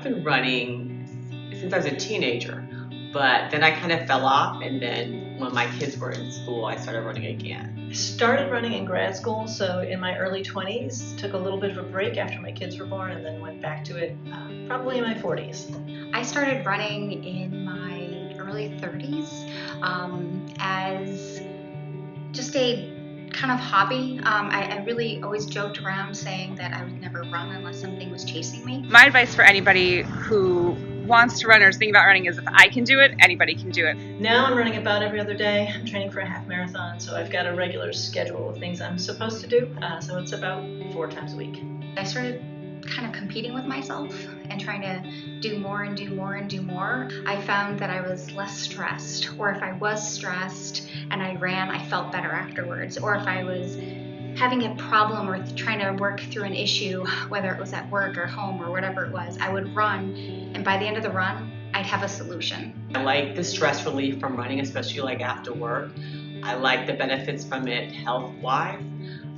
I've been running since I was a teenager, but then I kind of fell off, and then when my kids were in school, I started running again. I started running in grad school, so in my early 20s, took a little bit of a break after my kids were born, and then went back to it probably in my 40s. I started running in my early 30s as just a kind of hobby. I really always joked around saying that I would never run unless something was chasing me. My advice for anybody who wants to run or is thinking about running is if I can do it, anybody can do it. Now I'm running about every other day. I'm training for a half marathon, so I've got a regular schedule of things I'm supposed to do. So it's about 4 times a week. I started kind of competing with myself and trying to do more and do more and do more. I found that I was less stressed, or if I was stressed and I ran, I felt better afterwards. Or if I was having a problem or trying to work through an issue, whether it was at work or home or whatever it was, I would run, and by the end of the run, I'd have a solution. I like the stress relief from running, especially like after work. I like the benefits from it health-wise.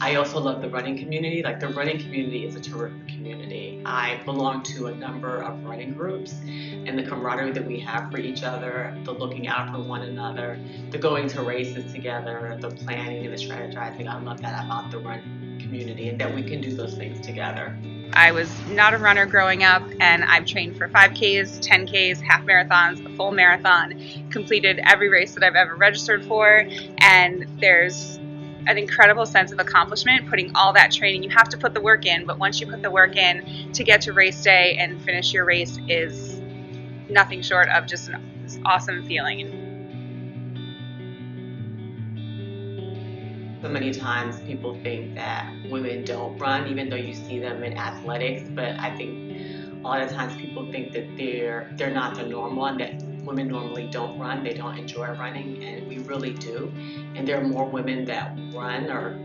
I also love the running community. Like, the running community is a terrific community. I belong to a number of running groups, and the camaraderie that we have for each other, the looking out for one another, the going to races together, the planning and the strategizing. I love that about the run community, and that we can do those things together. I was not a runner growing up, and I've trained for 5Ks, 10Ks, half marathons, a full marathon, completed every race that I've ever registered for, and there's an incredible sense of accomplishment putting all that training. You have to put the work in, but once you put the work in, to get to race day and finish your race is nothing short of just this awesome feeling. So many times people think that women don't run, even though you see them in athletics, but I think a lot of times people think that they're not the normal, and that women normally don't run, they don't enjoy running, and we really do. And there are more women that run or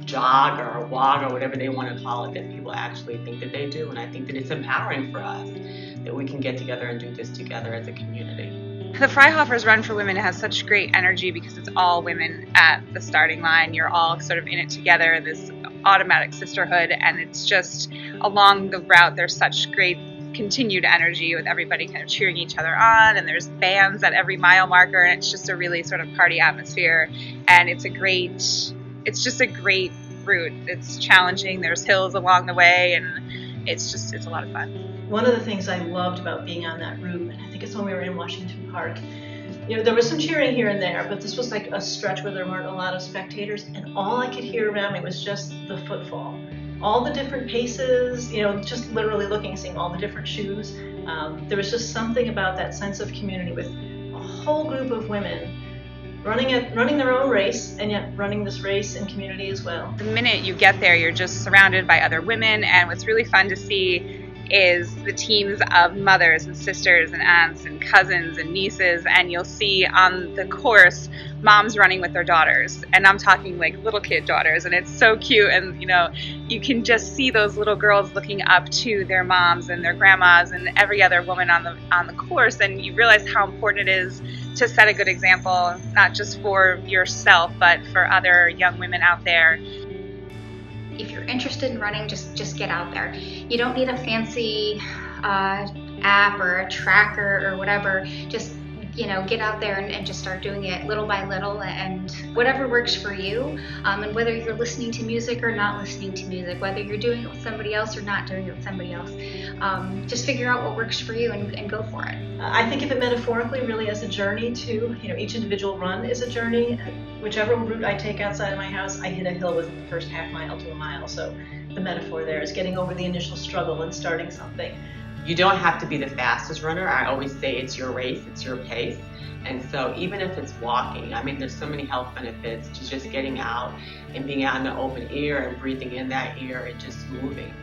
jog or walk or whatever they want to call it than people actually think that they do. And I think that it's empowering for us that we can get together and do this together as a community. The Freihofer's Run for Women has such great energy because it's all women at the starting line. You're all sort of in it together, this automatic sisterhood, and it's just along the route there's such great continued energy with everybody kind of cheering each other on, and there's bands at every mile marker, and it's just a really sort of party atmosphere, and it's just a great route. It's challenging, there's hills along the way, and it's a lot of fun. One of the things I loved about being on that route, and I think it's when we were in Washington Park, there was some cheering here and there, but this was like a stretch where there weren't a lot of spectators, and all I could hear around me was just the footfall. All the different paces, just literally looking, seeing all the different shoes. There was just something about that sense of community with a whole group of women running their own race, and yet running this race in community as well. The minute you get there, you're just surrounded by other women, and what's really fun to see is the teams of mothers and sisters and aunts and cousins and nieces, and you'll see on the course moms running with their daughters, and I'm talking like little kid daughters, and it's so cute, and you can just see those little girls looking up to their moms and their grandmas and every other woman on the course, and you realize how important it is to set a good example, not just for yourself but for other young women out there. If you're interested in running, just get out there. You don't need a fancy app or a tracker or whatever. Just get out there and just start doing it little by little, and whatever works for you. And whether you're listening to music or not listening to music, whether you're doing it with somebody else or not doing it with somebody else, just figure out what works for you and go for it. I think of it metaphorically really as a journey too. Each individual run is a journey. Whichever route I take outside of my house, I hit a hill within the first half mile to a mile. So the metaphor there is getting over the initial struggle and starting something. You don't have to be the fastest runner. I always say it's your race, it's your pace. And so even if it's walking, there's so many health benefits to just getting out and being out in the open air and breathing in that air and just moving.